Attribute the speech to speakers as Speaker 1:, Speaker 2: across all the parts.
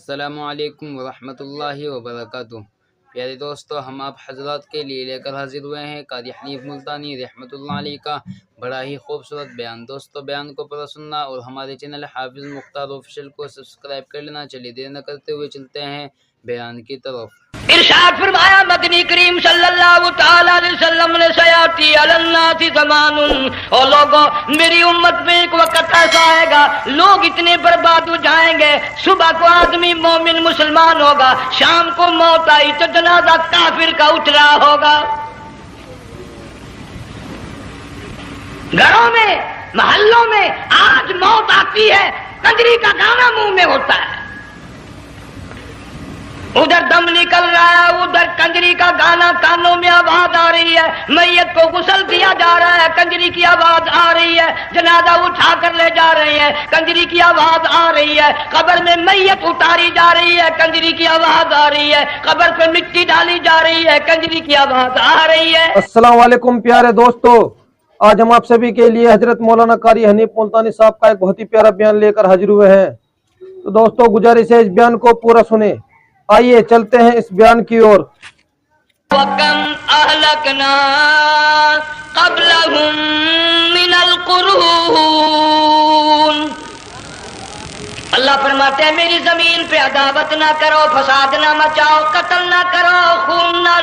Speaker 1: السلام علیکم ورحمۃ اللہ وبرکاتہ۔ پیارے دوستو، ہم آپ حضرات کے لیے لے کر حاضر ہوئے ہیں قاری حنیف ملتانی رحمۃ اللہ علیہ کا بڑا ہی خوبصورت بیان۔ دوستو، بیان کو پورا سننا اور ہمارے چینل حافظ مختار آفیشیل کو سبسکرائب کر لینا۔ چلیے دیر نہ کرتے ہوئے چلتے ہیں بیان کی طرف۔
Speaker 2: ارشاد فرمایا مدنی کریم صلی اللہ تعالی علیہ وسلم نے سیاتی علی الناس زمان، اور لوگوں میری امت میں ایک وقت ایسا آئے گا لوگ اتنے برباد ہو جائیں گے، صبح کو آدمی مومن مسلمان ہوگا، شام کو موت آئی تو جنازہ کافر کا اٹھ رہا ہوگا۔ گھروں میں محلوں میں آج موت آتی ہے، کنجری کا گانا منہ میں ہوتا ہے، ادھر دم نکل رہا ہے، ادھر کنجری کا گانا کانوں میں آواز آ رہی ہے، میت کو غسل دیا جا رہا ہے، کنجری کی آواز آ رہی ہے، جنازہ اٹھا کر لے جا رہے ہیں، کنجری کی آواز آ رہی ہے، قبر میں میت اتاری جا رہی ہے، کنجری کی آواز آ رہی ہے، قبر پہ مٹی ڈالی جا رہی ہے، کنجری کی آواز آ رہی ہے۔
Speaker 3: السلام علیکم پیارے دوستو، آج ہم آپ سبھی کے لیے حضرت مولانا قاری حنیف ملتانی صاحب کا ایک بہت ہی پیارا بیان لے کر حاضر ہوئے ہیں۔ تو دوستو، گزارش ہے اس بیان کو پورا سنیں۔ آئیے چلتے ہیں اس بیان کی اور۔
Speaker 2: وَكَمْ أَهْلَكْنَا قَبْلَهُمْ مِنَ الْقُرُونِ، اللہ فرماتے ہیں میری زمین پہ عداوت نہ کرو، فساد نہ مچاؤ، قتل نہ کرو، خون نہ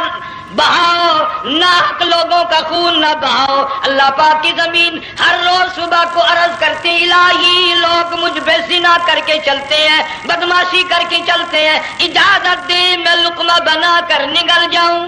Speaker 2: بہاؤ، ناحق لوگوں کا خون نہ بہاؤ۔ اللہ پاک کی زمین ہر روز صبح کو عرض کرتی الہی لوگ مجھ پہ زنا کر کے چلتے ہیں، بدماشی کر کے چلتے ہیں، اجازت دے میں لقمہ بنا کر نگل جاؤں۔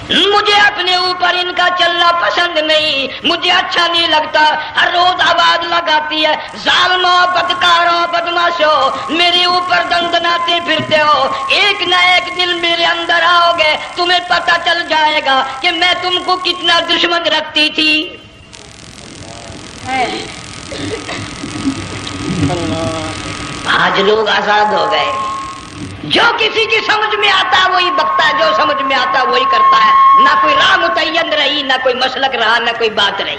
Speaker 2: مجھے اپنے اوپر ان کا چلنا پسند نہیں، مجھے اچھا نہیں لگتا، ہر روز آواز لگاتی ہے ظالموں، بدکاروں، بدماشوں، میرے اوپر دندناتے پھرتے ہو، ایک نہ ایک دن میرے اندر آؤ گے، تمہیں پتہ چل جائے گا کہ میں تم کو کتنا دشمن رکھتی تھی۔ آج لوگ آزاد ہو گئے، جو کسی کی سمجھ میں آتا ہے وہی بکتا ہے، جو سمجھ میں آتا ہے وہی کرتا ہے، نہ کوئی راہ متعین رہی، نہ کوئی مسلک رہا، نہ کوئی بات رہی۔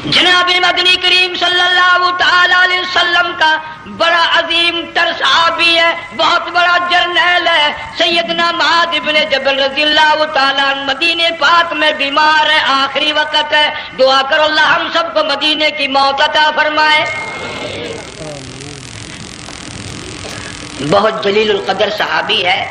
Speaker 2: جناب مدنی کریم صلی اللہ تعالی علیہ وسلم کا بڑا عظیم تر صحابی ہے، بہت بڑا جرنیل ہے، سیدنا معاذ بن جبل رضی اللہ تعالی عنہ مدینے پاک میں بیمار ہے، آخری وقت ہے، دعا کرو اللہ ہم سب کو مدینے کی موت عطا فرمائے۔ بہت جلیل القدر صحابی ہے،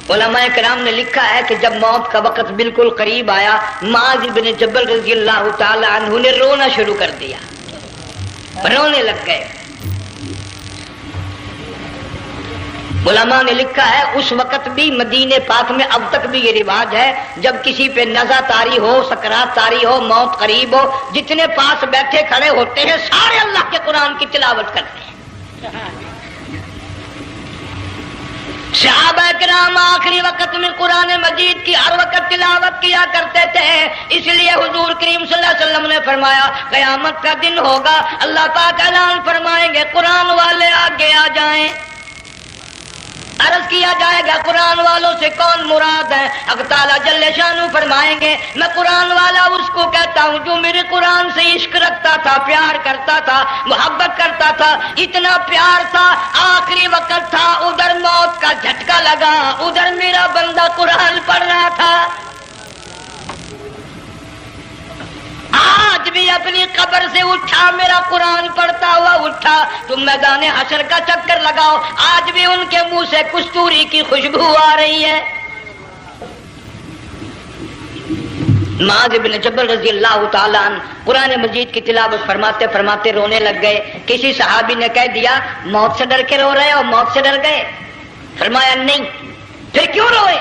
Speaker 2: علماء کرام نے لکھا ہے کہ جب موت کا وقت بالکل قریب آیا، معاذ بن جبل رضی اللہ تعالی عنہ نے رونا شروع کر دیا، رونے لگ گئے۔ علماء نے لکھا ہے اس وقت بھی مدینے پاک میں اب تک بھی یہ رواج ہے، جب کسی پہ نزع طاری ہو، سکرات طاری ہو، موت قریب ہو، جتنے پاس بیٹھے کھڑے ہوتے ہیں سارے اللہ کے قرآن کی تلاوت کرتے ہیں۔ صحابہ کرام آخری وقت میں قرآن مجید کی ہر وقت تلاوت کیا کرتے تھے، اس لیے حضور کریم صلی اللہ علیہ وسلم نے فرمایا قیامت کا دن ہوگا، اللہ پاک اعلان فرمائیں گے قرآن والے آگے آ جائیں۔ عرض کیا جائے گا قرآن والوں سے کون مراد ہے؟ حق تعالیٰ جل شانہ فرمائیں گے میں قرآن والا اس کو کہتا ہوں جو میرے قرآن سے عشق رکھتا تھا، پیار کرتا تھا، محبت کرتا تھا، اتنا پیار تھا، آخری وقت تھا، ادھر موت کا جھٹکا لگا، ادھر میرا بندہ قرآن پڑھ رہا تھا، آج بھی اپنی قبر سے اٹھا، میرا قرآن پڑھتا ہوا اٹھا، تم میدان حشر کا چکر لگاؤ، آج بھی ان کے منہ سے کستوری کی خوشبو آ رہی ہے۔ معاذ بن جبل رضی اللہ تعالیٰ عنہ قرآن مجید کی تلاوت فرماتے فرماتے رونے لگ گئے۔ کسی صحابی نے کہہ دیا موت سے ڈر کے رو رہے ہو، موت سے ڈر گئے؟ فرمایا نہیں۔ پھر کیوں روئے؟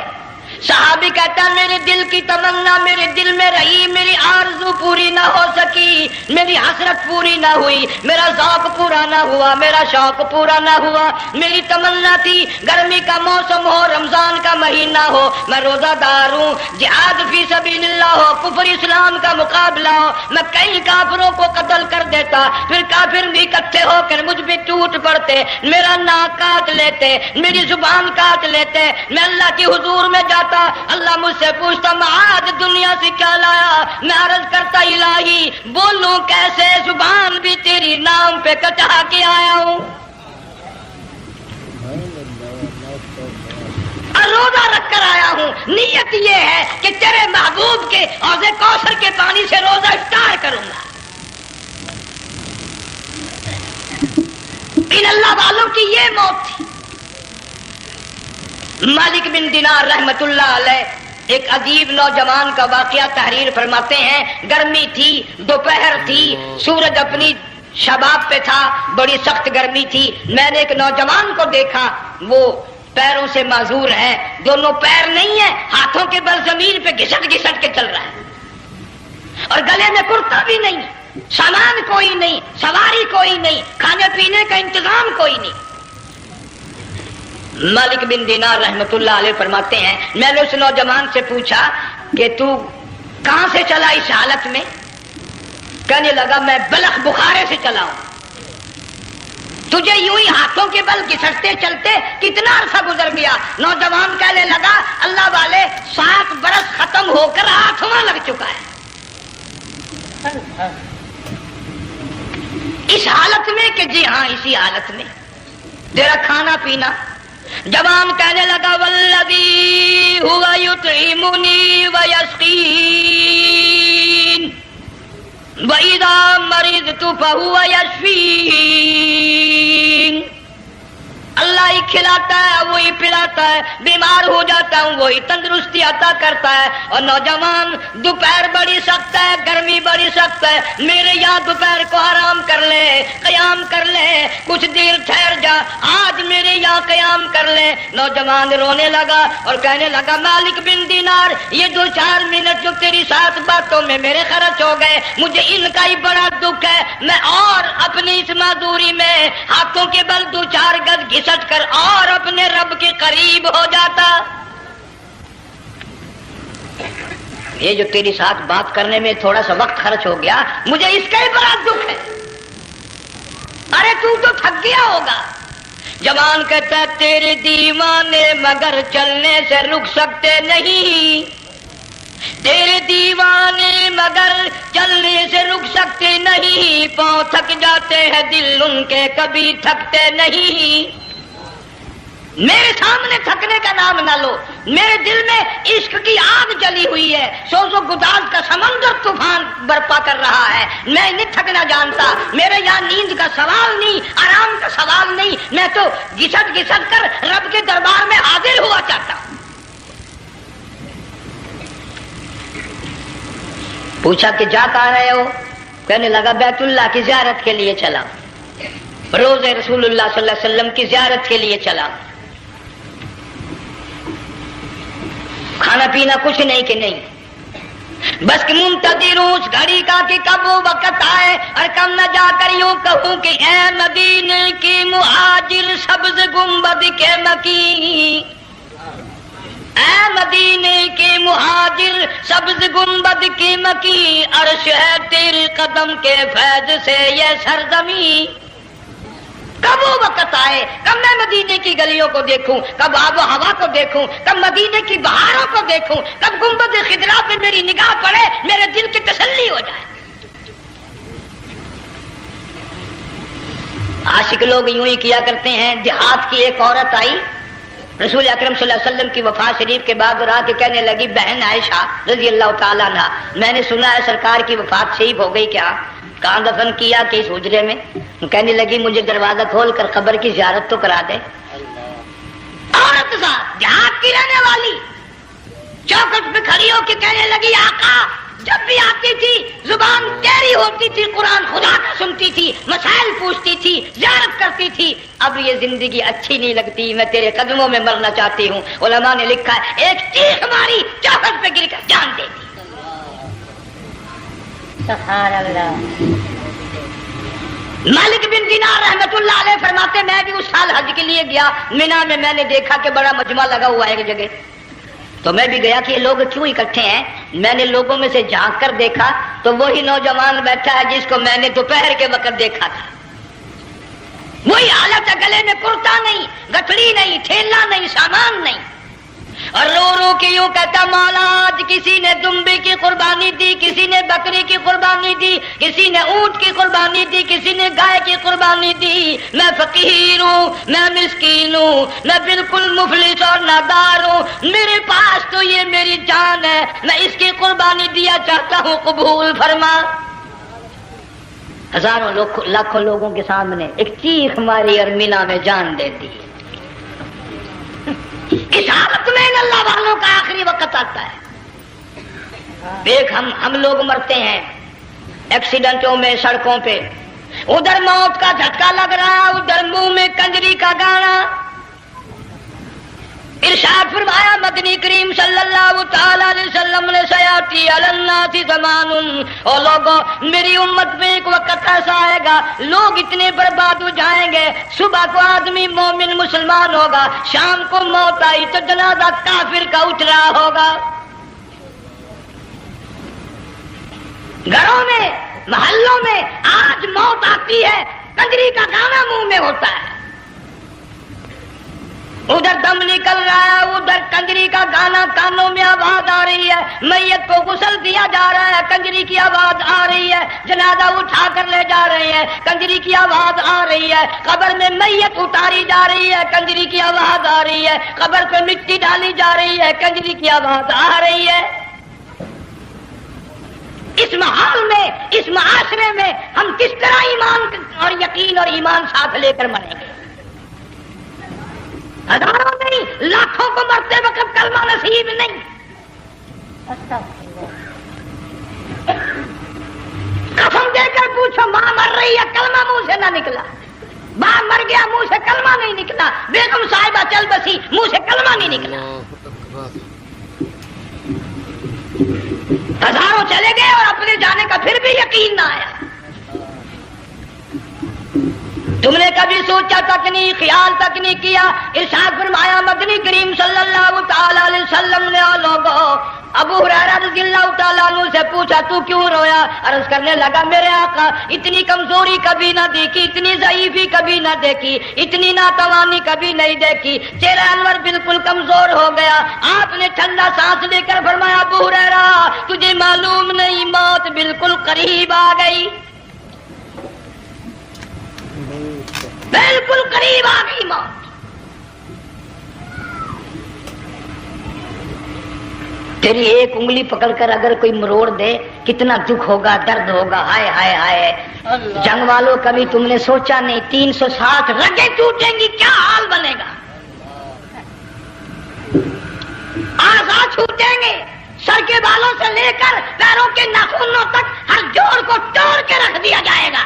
Speaker 2: صحابی کہتا میرے دل کی تمنا میرے دل میں رہی، میری آرزو پوری نہ ہو سکی، میری حسرت پوری نہ ہوئی، میرا ذوق پورا نہ ہوا، میرا شوق پورا نہ ہوا، میری تمنا تھی گرمی کا موسم ہو، رمضان کا مہینہ ہو، میں روزہ دار ہوں، جہاد فی سبیل اللہ ہو، کفر اسلام کا مقابلہ ہو، میں کئی کافروں کو قتل کر دے دیتا, پھر کافر بھی اکٹھے ہو کر مجھ پہ ٹوٹ پڑتے, میرا ناک کاٹ لیتے, میری زبان کاٹ لیتے. میں اللہ کی حضور میں جاتا, اللہ مجھ سے پوچھتا معاذ دنیا سے کیا لایا؟ میں عرض کرتا الہی بولوں کیسے, زبان بھی تیری نام پہ کٹا کے آیا ہوں, اور روزہ رکھ کر آیا ہوں. نیت یہ ہے کہ تیرے محبوب کے حوض کوثر کے پانی سے روزہ افطار کروں گا. ان اللہ والوں کی یہ موت تھی. مالک بن دینار رحمت اللہ علیہ ایک عجیب نوجوان کا واقعہ تحریر فرماتے ہیں. گرمی تھی, دوپہر تھی, سورج اپنی شباب پہ تھا, بڑی سخت گرمی تھی. میں نے ایک نوجوان کو دیکھا, وہ پیروں سے معذور ہے, دونوں پیر نہیں ہیں, ہاتھوں کے بل زمین پہ گھسٹ گھسٹ کے چل رہا ہے, اور گلے میں کرتا بھی نہیں, سامان کوئی نہیں, سواری کوئی نہیں, کھانے پینے کا انتظام کوئی نہیں. مالک بن دینار رحمت اللہ علیہ فرماتے ہیں میں نے اس نوجوان سے پوچھا کہ تو کہاں سے چلا اس حالت میں؟ کہنے لگا میں بلخ بخارے سے چلا ہوں. تجھے یوں ہی ہاتھوں کے بل گھسٹتے چلتے کتنا عرصہ گزر گیا؟ نوجوان کہنے لگا اللہ والے 7 برس ختم ہو کر 8واں لگ چکا ہے. اس حالت میں کہ جی ہاں اسی حالت میں تیرا کھانا پینا. جوان کہنے لگا والذی ہوا یطعمنی ویسقین وَإِذَا مَرِضْتُ فَهُوَ يَشْفِينِ. اللہ ہی کھلاتا ہے, وہی پلاتا ہے, بیمار ہو جاتا ہوں وہی تندرستی عطا کرتا ہے. اور نوجوان دوپہر بڑی سخت ہے, گرمی بڑی سخت ہے, میرے یہاں دوپہر کو آرام کر لے, قیام کر لے, کچھ دیر ٹھہر جا, آج میرے یہاں قیام کر لے. نوجوان رونے لگا اور کہنے لگا مالک بن دینار یہ 2-4 منٹ جو تیری ساتھ باتوں میں میرے خرچ ہو گئے, مجھے ان کا ہی بڑا دکھ ہے. میں اور اپنی اس معذوری میں ہاتھوں کے بل 2-4 گز گھسٹ کر اور اپنے رب کے قریب ہو جاتا. یہ جو تیری ساتھ بات کرنے میں تھوڑا سا وقت خرچ ہو گیا, مجھے اس کا ہی بڑا دکھ ہے. ارے تو تھک گیا ہوگا. جوان کہتا ہے تیرے دیوانے مگر چلنے سے رک سکتے نہیں, تیرے دیوانے مگر چلنے سے رک سکتے نہیں, پاؤں تھک جاتے ہیں دل ان کے کبھی تھکتے نہیں. میرے سامنے تھکنے کا نام نہ لو, میرے دل میں عشق کی آگ جلی ہوئی ہے, سوز و گداز کا سمندر طوفان برپا کر رہا ہے. میں نہیں تھکنا جانتا, میرے یہاں نیند کا سوال نہیں, آرام کا سوال نہیں, میں تو گھسٹ گھسٹ کر رب کے دربار میں حاضر ہوا چاہتا ہوں. پوچھا کہ جا کہاں رہے ہو؟ کہنے لگا بیت اللہ کی زیارت کے لیے چلا, روز رسول اللہ صلی اللہ علیہ وسلم کی زیارت کے لیے چلا. کھانا پینا کچھ نہیں کہ نہیں, بس کہ منتظر ہوں اس گھڑی کا کہ کب وہ وقت آئے اور کم نہ جا کر یوں کہوں کہ اے مدینے کی مہاجر سبز گنبد کے مکی, اے مدینے کے مہاجر سبز گنبد کی مکی, عرش ہے تیرے قدم کے فیض سے یہ سرزمین. کب وہ وقت آئے, کب میں مدینے کی گلیوں کو دیکھوں, کب آب و ہوا کو دیکھوں, کب مدینے کی بہاروں کو دیکھوں, کب گنبد خضرا پہ میری نگاہ پڑے, میرے دل کی تسلی ہو جائے. عاشق لوگ یوں ہی کیا کرتے ہیں. دیہات کی ایک عورت آئی رسول اکرم صلی اللہ علیہ وسلم کی وفات شریف کے بعد, اور آ کے کہنے لگی بہن عائشہ رضی اللہ تعالیٰ عنہا, میں نے سنا ہے سرکار کی وفات شریف ہو گئی, کیا کہاں دفن کیا کہ اس حجرے میں؟ کہنے لگی مجھے دروازہ کھول کر قبر کی زیارت تو کرا دے. عورت ذات دیہات کی رہنے والی چوکٹ پہ کھڑی ہو کے کہنے لگی آقا جب بھی آتی تھی زبان تیری ہوتی تھی, قرآن خدا کا سنتی تھی, مسائل پوچھتی تھی, زیارت کرتی تھی, اب یہ زندگی اچھی نہیں لگتی, میں تیرے قدموں میں مرنا چاہتی ہوں. علماء نے لکھا ہے ایک چیخ ماری, چوکٹ پہ گر کر جان دے دی. سبحان اللہ. مالک بن دینار رحمت اللہ علیہ فرماتے میں بھی اس سال حج کے لیے گیا, مینا میں نے دیکھا کہ بڑا مجمع لگا ہوا ہے ایک جگہ, تو میں بھی گیا کہ یہ لوگ کیوں اکٹھے ہیں. میں نے لوگوں میں سے جھانک کر دیکھا تو وہی نوجوان بیٹھا ہے جس کو میں نے دوپہر کے وقت دیکھا تھا. وہی حالت ہے، گلے میں کرتا نہیں، گٹھڑی نہیں، تھیلا نہیں، سامان نہیں، اور رو رو کے یوں کہتا مولا آج کسی نے دمبے کی قربانی دی، کسی نے بکری کی قربانی دی، کسی نے اونٹ کی قربانی دی، کسی نے گائے کی قربانی دی. میں فقیر ہوں، میں مسکین ہوں، میں بالکل مفلس اور نادار ہوں، میرے پاس تو یہ میری جان ہے، میں اس کی قربانی دیا چاہتا ہوں، قبول فرما. ہزاروں لاکھوں لوگوں کے سامنے ایک چیخ ماری اور مینا میں جان دے دی. اس حالت میں اللہ والوں کا آخری وقت آتا ہے. دیکھ ہم لوگ مرتے ہیں ایکسیڈنٹوں میں، سڑکوں پہ، ادھر موت کا جھٹکا لگ رہا، ادھر منہ میں کنجری کا گانا. ارشاد فرمایا مدنی کریم صلی اللہ تعالی علیہ وسلم نے سیاتی علی الناس زمان، اور لوگوں میری امت میں ایک وقت ایسا آئے گا لوگ اتنے برباد ہو جائیں گے، صبح کو آدمی مومن مسلمان ہوگا، شام کو موت آئی تو جنازہ کافر کا اٹھ رہا ہوگا. گھروں میں، محلوں میں آج موت آتی ہے، کنجری کا گانا منہ میں ہوتا ہے، ادھر دم نکل رہا ہے، ادھر کنجری کا گانا کانوں میں آواز آ رہی ہے، میت کو غسل دیا جا رہا ہے، کنجری کی آواز آ رہی ہے، جنازہ اٹھا کر لے جا رہے ہیں، کنجری کی آواز آ رہی ہے، قبر میں میت اتاری جا رہی ہے، کنجری کی آواز آ رہی ہے، قبر پہ مٹی ڈالی جا رہی ہے، کنجری کی آواز آ رہی ہے. اس ماحول میں، اس معاشرے میں ہم کس طرح ایمان اور یقین اور ایمان ساتھ لے کر مریں گے؟ ہزاروں نہیں، لاکھوں کو مرتے وقت کلمہ نصیب نہیں. قسم دے کر پوچھو، ماں مر رہی ہے، کلمہ منہ سے نہ نکلا، باپ مر گیا منہ سے کلمہ نہیں نکلا، بیگم صاحبہ چل بسی منہ سے کلمہ نہیں نکلا. ہزاروں چلے گئے اور اپنے جانے کا پھر بھی یقین نہ آیا. تم نے کبھی سوچا تک نہیں، خیال تک نہیں کیا. ارشاد فرمایا مدنی کریم صلی اللہ تعالی علیہ وسلم نے لوگوں ابو ہریرہ رضی اللہ تعالیٰ عنہ سے پوچھا تو کیوں رویا؟ عرض کرنے لگا میرے آقا اتنی کمزوری کبھی نہ دیکھی، اتنی ضعیفی کبھی نہ دیکھی، اتنی ناتوانی کبھی نہیں دیکھی، چہرہ انور بالکل کمزور ہو گیا. آپ نے ٹھنڈا سانس لے کر فرمایا ابو ہریرہ تجھے معلوم نہیں موت بالکل قریب آ گئی، بالکل قریب آ گئی موت. تیری ایک انگلی پکڑ کر اگر کوئی مروڑ دے کتنا دکھ ہوگا، درد ہوگا. ہائے ہائے ہائے. جنگ والوں کبھی تم نے سوچا نہیں 360 رگیں ٹوٹیں گی کیا حال بنے گا، اعضاء چھوٹیں گے، سر کے بالوں سے لے کر پیروں کے ناخنوں تک ہر جوڑ کو توڑ کے رکھ دیا جائے گا.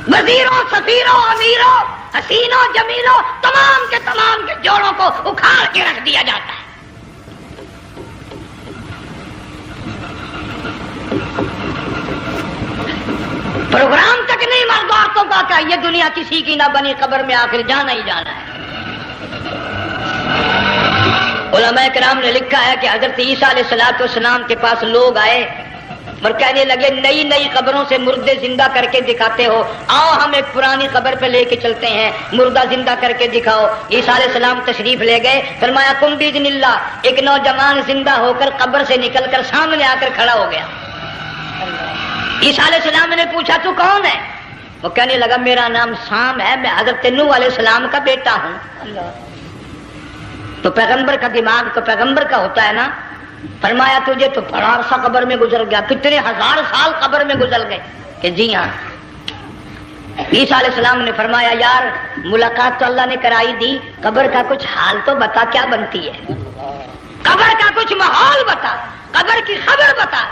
Speaker 2: وزیروں، سفیروں، امیروں، حسینوں، جمیلوں، تمام کے جوڑوں کو اکھاڑ کے رکھ دیا جاتا ہے. پروگرام تک نہیں مرد عورتوں کا کہ یہ دنیا کسی کی نہ بنی، قبر میں آخر جانا ہی جانا ہے. علماء کرام نے لکھا ہے کہ حضرت عیسیٰ علیہ السلام کے پاس لوگ آئے اور کہنے لگے نئی نئی قبروں سے مردے زندہ کر کے دکھاتے ہو، آؤ ہم ایک پرانی قبر پہ لے کے چلتے ہیں، مردہ زندہ کر کے دکھاؤ. عیسیٰ علیہ السلام تشریف لے گئے، فرمایا کم باذن اللہ. ایک نوجوان زندہ ہو کر قبر سے نکل کر سامنے آ کر کھڑا ہو گیا. عیسیٰ علیہ السلام نے پوچھا تو کون ہے؟ وہ کہنے لگا میرا نام سام ہے، میں حضرت نوح علیہ السلام کا بیٹا ہوں. تو پیغمبر کا دماغ تو پیغمبر کا ہوتا ہے نا. فرمایا تجھے تو بڑا عرصہ قبر میں گزر گیا، کتنے ہزار سال قبر میں گزر گئے. کہ جی ہاں. عیسیٰ علیہ السلام نے فرمایا یار ملاقات تو اللہ نے کرائی دی، قبر کا کچھ حال تو بتا کیا بنتی ہے، قبر کا کچھ ماحول بتا، قبر کی خبر بتا.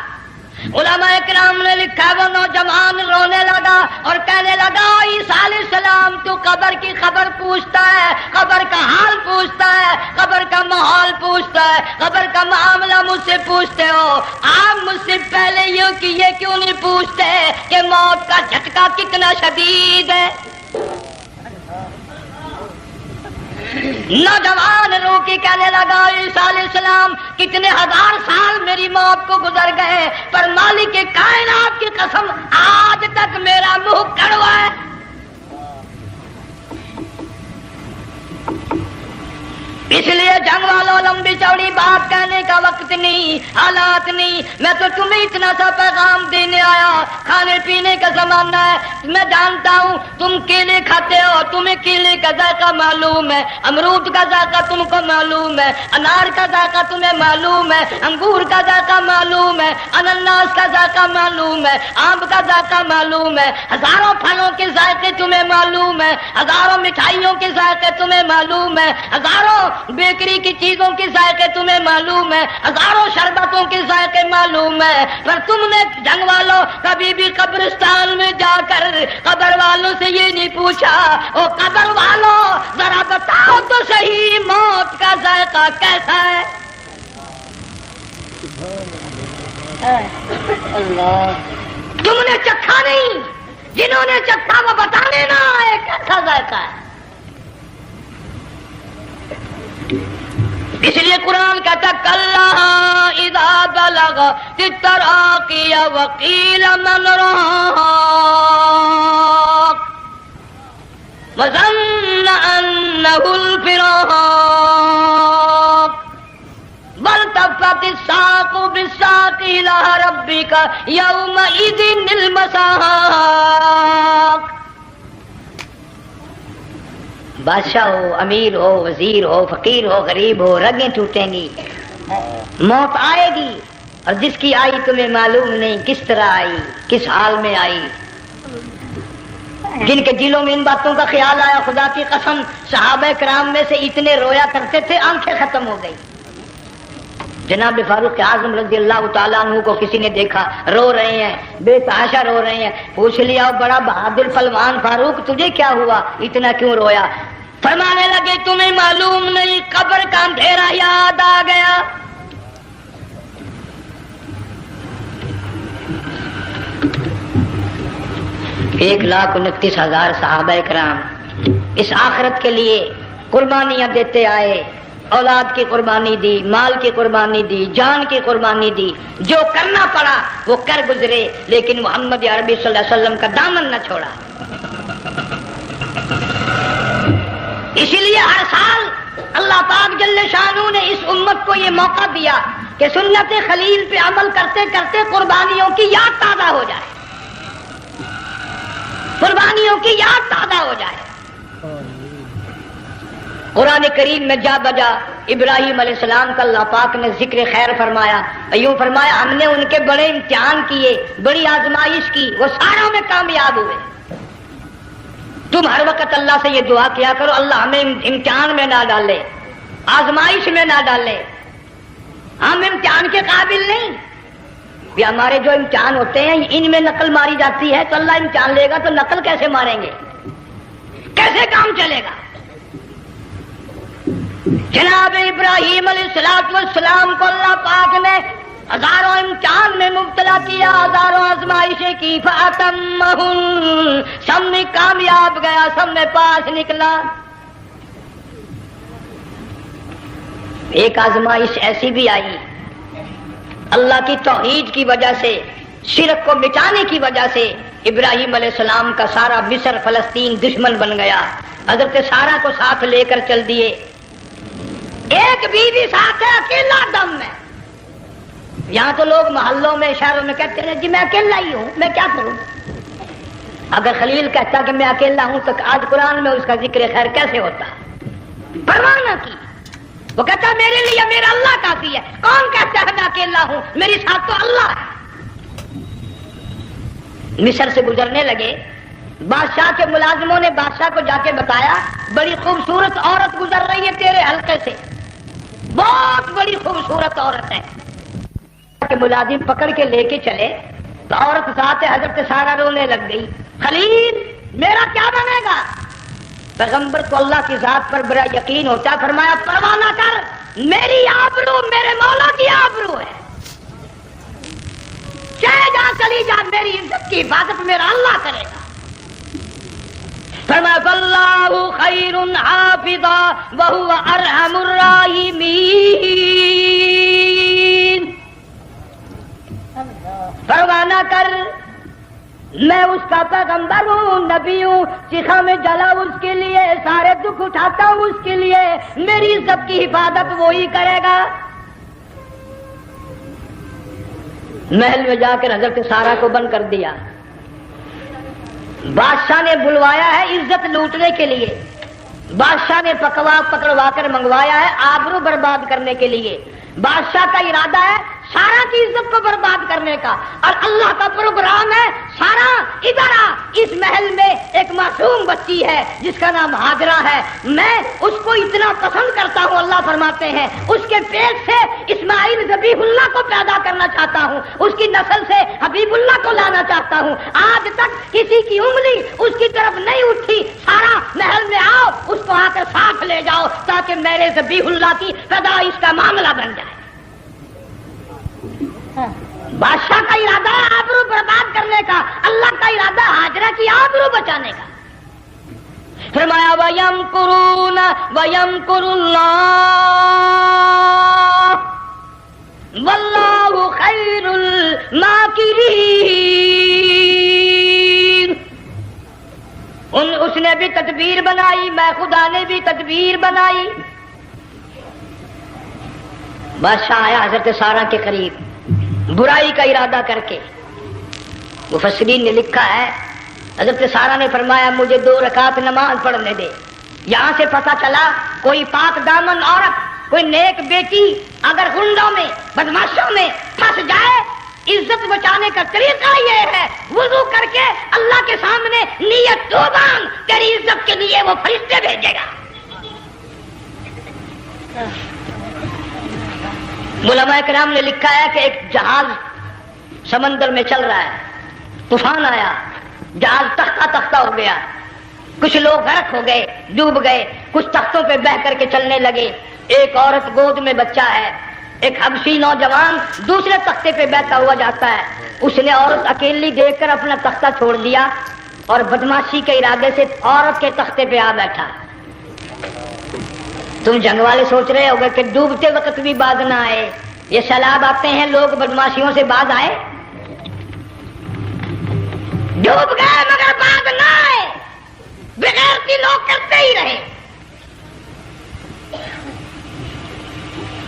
Speaker 2: علماء کرام نے لکھا وہ نوجوان رونے لگا اور کہنے لگا عیسیٰ علیہ السلام تو قبر کی خبر پوچھتا ہے، قبر کا حال پوچھتا ہے، قبر کا ماحول پوچھتا ہے، قبر کا معاملہ مجھ سے پوچھتے ہو، آپ مجھ سے پہلے یہ کیوں نہیں پوچھتے کہ موت کا جھٹکا کتنا شدید ہے. نوجوان رو کے کہنے لگا عیسیٰ علیہ السلام کتنے ہزار سال میری موت کو گزر گئے پر مالک کائنات کی قسم آج تک میرا منہ کڑوا ہے. اس لیے جنگ والوں لمبی چوڑی بات کہنے کا وقت نہیں، حالات نہیں. میں تو تمہیں اتنا سا پیغام دینے آیا. کھانے پینے کا زمانہ ہے، میں جانتا ہوں تم کیلے کھاتے ہو، تمہیں کیلے کا ذائقہ معلوم ہے، امرود کا ذائقہ تم کو معلوم ہے، انار کا ذائقہ تمہیں معلوم ہے، انگور کا ذائقہ معلوم ہے، انناس کا ذائقہ معلوم ہے، آم کا ذائقہ معلوم ہے، ہزاروں پھلوں کے ذائقے تمہیں معلوم ہے، ہزاروں مٹھائیوں کے ذائقے تمہیں معلوم ہے، ہزاروں بیکری کی چیزوں کے ذائقے تمہیں معلوم ہے، ہزاروں شربتوں کے ذائقے معلوم ہے. پر تم نے جنگ والوں کبھی بھی قبرستان میں جا کر قبر والوں سے یہ نہیں پوچھا او قبر والوں ذرا بتاؤ تو صحیح موت کا ذائقہ کیسا ہے. تم نے چکھا نہیں، جنہوں نے چکھا وہ بتانے نہ آئے کیسا ذائقہ ہے. اس لیے قرآن کہتا کلا اذا بلغت التراقی وقیل من راق وظن انه الفراق والتفت الساق بالساق الى ربك يومئذ المساق. بادشاہ ہو، امیر ہو، وزیر ہو، فقیر ہو، غریب ہو، رگیں ٹوٹیں گی، موت آئے گی اور جس کی آئی تمہیں معلوم نہیں کس طرح آئی، کس حال میں آئی. جن کے دلوں میں ان باتوں کا خیال آیا خدا کی قسم صحابہ کرام میں سے اتنے رویا کرتے تھے آنکھیں ختم ہو گئی. جناب فاروق اعظم رضی اللہ تعالیٰ عنہ کو کسی نے دیکھا رو رہے ہیں، بے تحاشا رو رہے ہیں. پوچھ لیا بڑا بہادر پہلوان فاروق تجھے کیا ہوا، اتنا کیوں رویا؟ فرمانے لگے تمہیں معلوم نہیں قبر کا اندھیرا یاد آ گیا. ایک 1,29,000 صحابہ کرام اس آخرت کے لیے قربانیاں دیتے آئے، اولاد کی قربانی دی، مال کی قربانی دی، جان کی قربانی دی، جو کرنا پڑا وہ کر گزرے، لیکن محمد عربی صلی اللہ علیہ وسلم کا دامن نہ چھوڑا. اسی لیے ہر سال اللہ پاک جل شانہ نے اس امت کو یہ موقع دیا کہ سنت خلیل پہ عمل کرتے کرتے قربانیوں کی یاد تازہ ہو جائے، قربانیوں کی یاد تازہ ہو جائے. قرآن کریم میں جا بجا ابراہیم علیہ السلام کا اللہ پاک نے ذکر خیر فرمایا. یوں فرمایا ہم نے ان کے بڑے امتحان کیے، بڑی آزمائش کی، وہ ساروں میں کامیاب ہوئے. تم ہر وقت اللہ سے یہ دعا کیا کرو اللہ ہمیں امتحان میں نہ ڈالے، آزمائش میں نہ ڈالے. ہم امتحان کے قابل نہیں. یہ ہمارے جو امتحان ہوتے ہیں ان میں نقل ماری جاتی ہے تو اللہ امتحان لے گا تو نقل کیسے ماریں گے، کیسے کام چلے گا. جناب ابراہیم علیہ السلام کو اللہ پاک نے ہزاروں امتحان میں مبتلا کیا، ہزاروں آزمائشیں کی، فَأَتَمَّهُنْ سب میں کامیاب گیا، سب میں پاس نکلا. ایک آزمائش ایسی بھی آئی اللہ کی توحید کی وجہ سے، شرک کو مٹانے کی وجہ سے ابراہیم علیہ السلام کا سارا مصر فلسطین دشمن بن گیا. حضرت سارہ کو ساتھ لے کر چل دیے، ایک بیوی ساتھ ہے اکیلا دم میں. یہاں تو لوگ محلوں میں شہروں میں کہتے ہیں جی میں اکیلا ہی ہوں، میں کیا کروں. اگر خلیل کہتا کہ میں اکیلا ہوں تو آج قرآن میں اس کا ذکر خیر کیسے ہوتا. پرواہ نہ کی، وہ کہتا میرے لیے میرا اللہ کافی ہے. کون کہتا ہے میں اکیلا ہوں، میری ساتھ تو اللہ ہے. مصر سے گزرنے لگے، بادشاہ کے ملازموں نے بادشاہ کو جا کے بتایا بڑی خوبصورت عورت گزر رہی ہے تیرے حلقے سے، بہت بڑی خوبصورت عورت ہے. کہ ملازم پکڑ کے لے کے چلے تو عورت ذات حضرت سارہ رونے لگ گئی. خلیل میرا کیا بنے گا؟ پیغمبر کو اللہ کی ذات پر بڑا یقین ہوتا، فرمایا پرواہ نہ کر، میری آبرو میرے مولا کی آبرو ہے، چاہے جہاں چلی جا میری عزت کی حفاظت میرا اللہ کرے گا. فرمایا فاللہ خیر حافظا وہو ارحم الراحمین. پرواہ نہ کر، میں اس کا پیغمبر ہوں، نبی ہوں، چیخا میں جلاؤ اس کے لیے، سارے دکھ اٹھاتا ہوں اس کے لیے، میری عزت کی حفاظت وہی کرے گا. محل میں جا کر حضرت سارہ کو بند کر دیا. بادشاہ نے بلوایا ہے عزت لوٹنے کے لیے، بادشاہ نے پکڑوا کر منگوایا ہے آبرو برباد کرنے کے لیے. بادشاہ کا ارادہ ہے سارا کی عزت کو برباد کرنے کا، اور اللہ کا پروگرام ہے سارا ادھر آ، اس محل میں ایک معصوم بچی ہے جس کا نام ہاجرہ ہے، میں اس کو اتنا پسند کرتا ہوں، اللہ فرماتے ہیں اس کے پیٹ سے اسماعیل ذبیح اللہ کو پیدا کرنا چاہتا ہوں، اس کی نسل سے حبیب اللہ کو لانا چاہتا ہوں. آج تک کسی کی انگلی اس کی طرف نہیں اٹھی. سارا محل میں آؤ، اس کو آ کر ساتھ لے جاؤ تاکہ میرے ذبیح اللہ کی پیدائش کا معاملہ بن جائے. بادشاہ کا ارادہ ہے آبرو برباد کرنے کا، اللہ کا ارادہ ہاجرہ کی آبرو بچانے کا. فرمایا وَيَمْكُرُونَ وَيَمْكُرُ اللَّهُ وَاللَّهُ خَيْرُ الْمَاكِرِينَ. اس نے بھی تدبیر بنائی، میں خدا نے بھی تدبیر بنائی. بادشاہ آیا حضرت سارہ کے قریب برائی کا ارادہ کر کے. مفسرین نے لکھا ہے حضرت سارہ نے فرمایا مجھے 2 رکعت نماز پڑھنے دے. یہاں سے پتہ چلا کوئی پاک دامن عورت، کوئی نیک بیٹی اگر گنڈوں میں بدماشوں میں پھنس جائے، عزت بچانے کا طریقہ یہ ہے وضو کر کے اللہ کے سامنے نیت توبان، تیری عزت کے لیے وہ فرشتے بھیجے گا. علماء کرام نے لکھا ہے کہ ایک جہاز سمندر میں چل رہا ہے، طوفان آیا، جہاز تختہ تختہ ہو گیا، کچھ لوگ غرق ہو گئے، ڈوب گئے، کچھ تختوں پہ بہ کر کے چلنے لگے. ایک عورت گود میں بچہ ہے، ایک حبشی نوجوان دوسرے تختے پہ بیٹھا ہوا جاتا ہے. اس نے عورت اکیلی دیکھ کر اپنا تختہ چھوڑ دیا اور بدماشی کے ارادے سے عورت کے تختے پہ آ بیٹھا. تم جنگ والے سوچ رہے ہوگے کہ ڈوبتے وقت بھی باز نہ آئے، یہ سیلاب آتے ہیں لوگ بدماشیوں سے باز آئے؟ ڈوب گئے مگر باز نہ آئے، بغیرتی لوگ کرتے ہی رہے.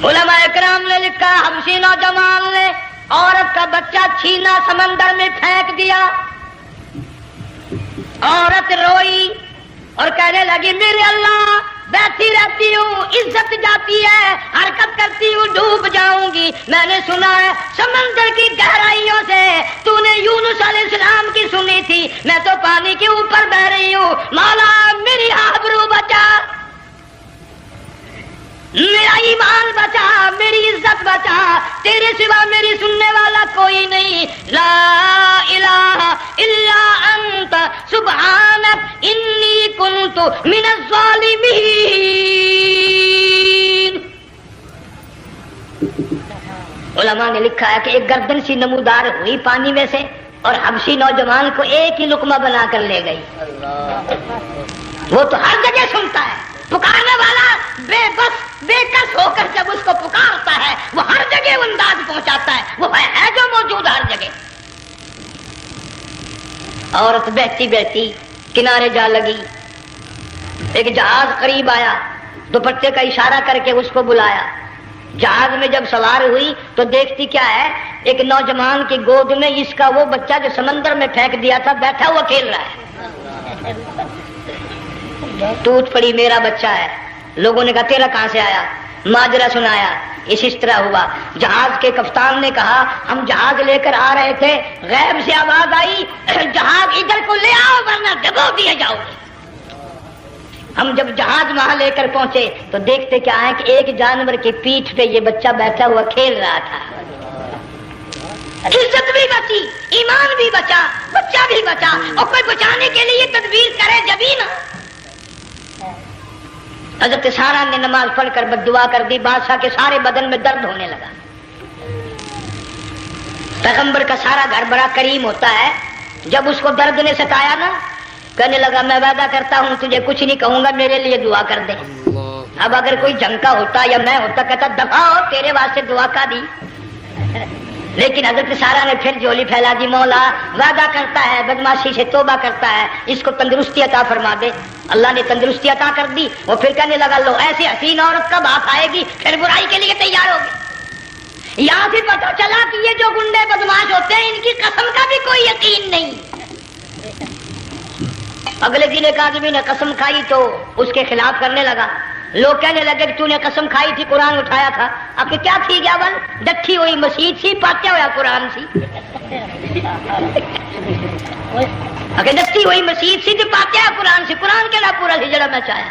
Speaker 2: علماء کرام نے لکھا حبشی نوجوان نے عورت کا بچہ چھینا سمندر میں پھینک دیا. عورت روئی اور کہنے لگی میرے اللہ بیٹھی رہتی ہوں، عزت جاتی ہے، حرکت کرتی ہوں، ڈوب جاؤں گی. میں نے سنا ہے سمندر کی گہرائیوں سے تو نے یونس علیہ السلام کی سنی تھی، میں تو پانی کے اوپر بہ رہی ہوں. مولا میری آبرو بچا، میرا ایمان بچا، میری عزت بچا، تیرے سوا میری سننے والا کوئی نہیں. لا الہ الا انت سبحانک انی کنت من الظالمین. علماء نے لکھا ہے کہ ایک گردن سی نمودار ہوئی پانی میں سے اور حبشی نوجوان کو ایک ہی لقمہ بنا کر لے گئی. وہ تو ہر جگہ سنتا ہے، پکارنے والا بے بس بے کس ہو کر جب اس کو پکارتا ہے وہ ہر جگہ انداز پہنچاتا ہے، وہ ہے جو موجود ہر جگہ. عورت بہتی بہتی کنارے جا لگی. ایک جہاز قریب آیا، دوپٹے کا اشارہ کر کے اس کو بلایا. جہاز میں جب سوار ہوئی تو دیکھتی کیا ہے، ایک نوجوان کی گود میں اس کا وہ بچہ جو سمندر میں پھینک دیا تھا بیٹھا ہوا کھیل رہا ہے. ٹوٹ پڑی میرا بچہ ہے. لوگوں نے کہا تیرا کہاں سے آیا؟ ماجرا سنایا. اس طرح ہوا. جہاز کے کپتان نے کہا ہم جہاز لے کر آ رہے تھے، غیب سے آواز آئی جہاز ادھر کو لے آؤ ورنہ ڈبو دیے جاؤ گے. ہم جب جہاز وہاں لے کر پہنچے تو دیکھتے کیا ہے کہ ایک جانور کی پیٹھ پہ یہ بچہ بیٹھا ہوا کھیل رہا تھا. عزت بھی بچی، ایمان بھی بچا، بچہ بھی بچا. اور کوئی بچانے کے لیے تدبیر کرے جبھی نا. حضرت سارہ نے نماز پڑھ کر بد دعا کر دی. بادشاہ کے سارے بدن میں درد ہونے لگا. پیغمبر کا سارا گھر بڑا کریم ہوتا ہے. جب اس کو درد نے ستایا نا کہنے لگا میں وعدہ کرتا ہوں تجھے کچھ نہیں کہوں گا، میرے لیے دعا کر دے۔ اب اگر کوئی جنگ کا ہوتا یا میں ہوتا کہتا دفع ہو، تیرے واسطے دعا کا دی۔ لیکن حضرت سارا نے پھر جولی پھیلا دی، مولا وعدہ کرتا ہے، بدماشی سے توبہ کرتا ہے، اس کو تندرستی عطا فرما دے۔ اللہ نے تندرستی عطا کر دی۔ وہ پھر کہنے لگا لو ایسی حسین عورت کب آپ آئے گی، پھر برائی کے لیے تیار ہوگی۔ یہاں سے پتہ چلا کہ یہ جو گنڈے بدماش ہوتے ہیں ان کی قسم کا بھی کوئی یقین نہیں۔ اگلے دن ایک آدمی نے قسم کھائی تو اس کے خلاف کرنے لگا۔ لوگ کہنے لگے کہ تو نے قسم کھائی تھی، قرآن اٹھایا تھا، اب کہ کیا تھی گیا بل ڈٹھی ہوئی مسجد سی، پاٹیا ہوا قرآن سی۔ اگر ڈٹھی ہوئی مسجد سی تو پاٹیا قرآن سی، قرآن کے لا پورا سی جڑا میں چاہیا،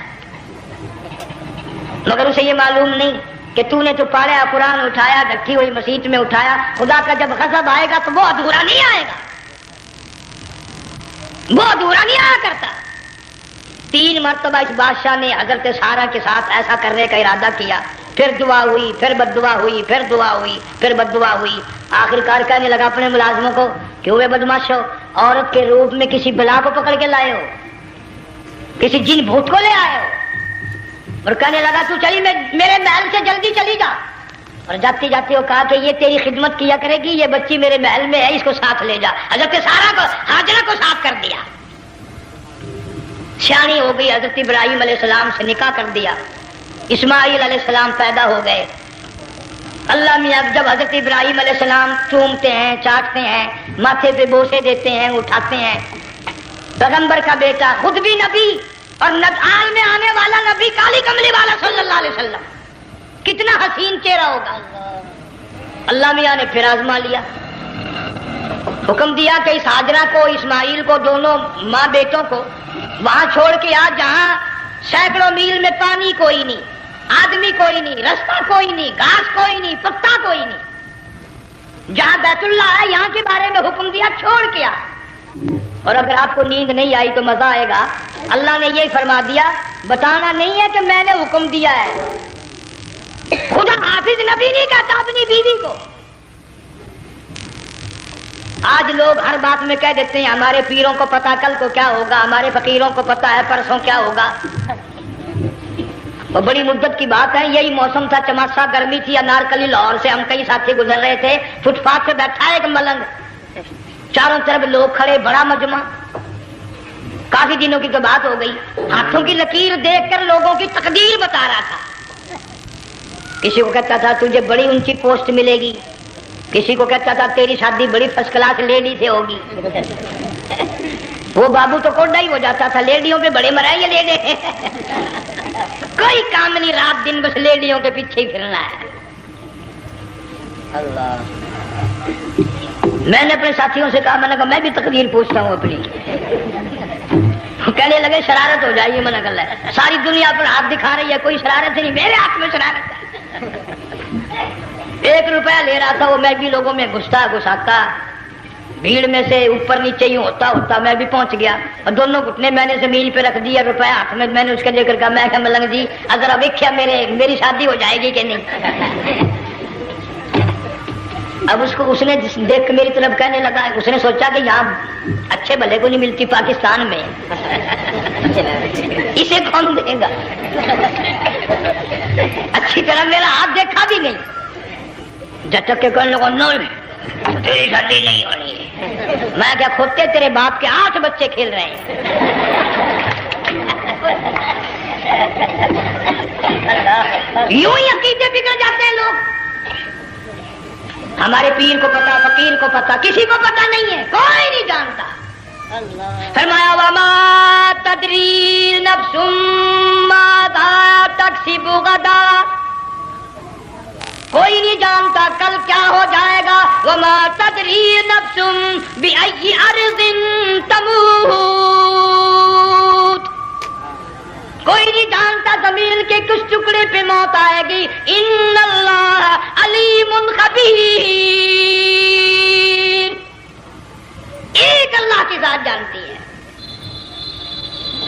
Speaker 2: مگر اسے یہ معلوم نہیں کہ تو نے تو پاڑیا قرآن اٹھایا، ڈٹھی ہوئی مسجد میں اٹھایا۔ خدا کا جب غضب آئے گا تو وہ ادھورا نہیں آئے گا، وہ ادھورا نہیں آیا کرتا۔ 3 مرتبہ اس بادشاہ نے حضرت سارا کے ساتھ ایسا کرنے کا ارادہ کیا، پھر دعا ہوئی، پھر بد دعا ہوئی، پھر دعا ہوئی، پھر بد دعا ہوئی۔ آخر کار کہنے لگا اپنے ملازموں کو کہ ہوئے بدماشو، عورت کے روپ میں کسی بلا کو پکڑ کے لائے ہو، کسی جن بھوت کو لے آئے ہو۔ اور کہنے لگا تو چلی میرے محل سے جلدی چلی جا۔ اور جاتی جاتی وہ کہا کہ یہ تیری خدمت کیا کرے گی، یہ بچی میرے محل میں ہے، اس کو ساتھ لے جا۔ حضرت سارا کو، ہاجرہ کو ساتھ کر دیا، سیانی ہو گئی، حضرت ابراہیم علیہ السلام سے نکاح کر دیا، اسماعیل علیہ السلام پیدا ہو گئے۔ اللہ میاں جب حضرت ابراہیم علیہ السلام چومتے ہیں، چاٹتے ہیں، ماتھے پہ بوسے دیتے ہیں، اٹھاتے ہیں، پیغمبر کا بیٹا، خود بھی نبی اور آل میں آنے والا نبی، کالی کملی والا صلی اللہ علیہ وسلم، کتنا حسین چہرہ ہوگا۔ اللہ میاں نے پھر آزما لیا، حکم دیا کہ اس ہاجرہ کو، اسماعیل کو، دونوں ماں بیٹوں کو وہاں چھوڑ کے آ جہاں سینکڑوں میل میں پانی کوئی نہیں، آدمی کوئی نہیں، رستہ کوئی نہیں، گھاس کوئی نہیں، پتا کوئی نہیں، جہاں بیت اللہ ہے یہاں کے بارے میں حکم دیا چھوڑ کے آ۔ اور اگر آپ کو نیند نہیں آئی تو مزہ آئے گا، اللہ نے یہ فرما دیا، بتانا نہیں ہے کہ میں نے حکم دیا ہے، خدا حافظ نبی نہیں کہتا اپنی بیوی کو۔ آج لوگ ہر بات میں کہہ دیتے ہیں ہمارے پیروں کو پتا کل کو کیا ہوگا، ہمارے فقیروں کو پتا ہے پرسوں کیا ہوگا۔ وہ بڑی مدت کی بات ہے، یہی موسم تھا، چماسا گرمی تھی، انارکلی لاہور سے ہم کئی ساتھی گزر رہے تھے، فٹ پاتھ پہ بیٹھا ہے ایک ملنگ، چاروں طرف لوگ کھڑے، بڑا مجمع، کافی دنوں کی تو بات ہو گئی، ہاتھوں کی لکیر دیکھ کر لوگوں کی تقدیر بتا رہا تھا۔ کسی کو کہتا تھا تجھے بڑی اونچی پوسٹ ملے گی، کسی کو کہتا تھا تیری شادی بڑی فرسٹ کلاس لیڈی سے ہوگی۔ وہ بابو تو کوڈا ہی ہو جاتا تھا، لیڈیوں پہ بڑے مرائے یہ لیڈے، کوئی کام نہیں، رات دن بس لیڈیوں کے پیچھے ہی پھرنا ہے۔ اللہ، میں نے اپنے ساتھیوں سے کہا، میں نے کہا میں بھی تقدیر پوچھتا ہوں اپنی۔ کہنے لگے شرارت ہو جائے، یہ منع کر رہا ہے، ساری دنیا پر ہاتھ دکھا رہی ہے، کوئی شرارت نہیں، میرے ہاتھ میں شرارت ہے۔ 1 روپیہ لے رہا تھا وہ، میں بھی لوگوں میں گھساتا، بھیڑ میں سے اوپر نیچے ہی ہوتا میں بھی پہنچ گیا، اور دونوں گھٹنے میں نے زمین پہ رکھ دیا، روپیہ ہاتھ میں، میں نے اس کے لے کر کہا، میں کہا ملنگ جی اگر اب دیکھا میری شادی ہو جائے گی کہ نہیں۔ اب اس نے دیکھ کے میری طرف کہنے لگا، اس نے سوچا کہ یہاں اچھے بھلے کو نہیں ملتی پاکستان میں، اسے کون دے گا؟ اچھی طرح میرا ہاتھ دیکھا بھی نہیں، جٹک کے کہنے لگا نو تیری شادی نہیں ہونی ہے۔ میں کیا کھوتے تیرے باپ کے 8 بچے کھیل رہے ہیں۔ یوں ہی عقیدے بگڑ جاتے ہیں لوگ، ہمارے پیر کو پتا، فقیر کو پتا، کسی کو پتا نہیں ہے، کوئی نہیں جانتا۔ فرمایا وما تدری نفس ماذا تکسب غدا، کوئی نہیں جانتا کل کیا ہو جائے گا۔ وما تدری نفس بأی ارض تموت، کوئی نہیں جانتا زمین کے کس ٹکڑے پہ موت آئے گی۔ ان اللہ علیم خبیر، ایک اللہ کی ذات جانتی ہے۔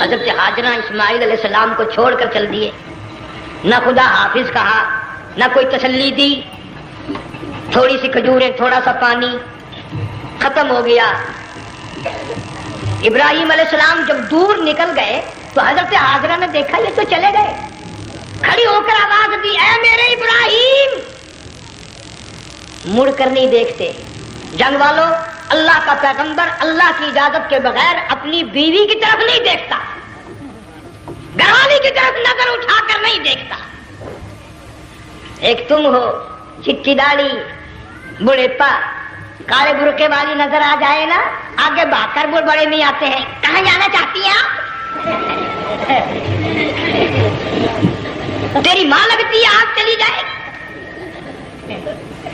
Speaker 2: حضرت ہاجرہ اسماعیل علیہ السلام کو چھوڑ کر چل دیے، نہ خدا حافظ کہا، نہ کوئی تسلی دی، تھوڑی سی کھجوریں، تھوڑا سا پانی، ختم ہو گیا۔ ابراہیم علیہ السلام جب دور نکل گئے تو حضرت حاجرہ نے دیکھا یہ تو چلے گئے. کھڑی ہو کر آواز دی اے میرے ابراہیم. مڑ کر نہیں دیکھتے. جنگ والوں اللہ کا پیغمبر اللہ کی اجازت کے بغیر اپنی بیوی کی طرف نہیں دیکھتا, گھر والی کی طرف نظر اٹھا کر نہیں دیکھتا. ایک تم ہو چٹی داڑھی بڑھےپا کالے برقعے والی نظر آ جائے نا, آگے بھاگ کر بڑے نہیں آتے ہیں. کہاں جانا چاہتی ہیں آپ؟ تیری ماں لگتی ہے آپ چلی جائے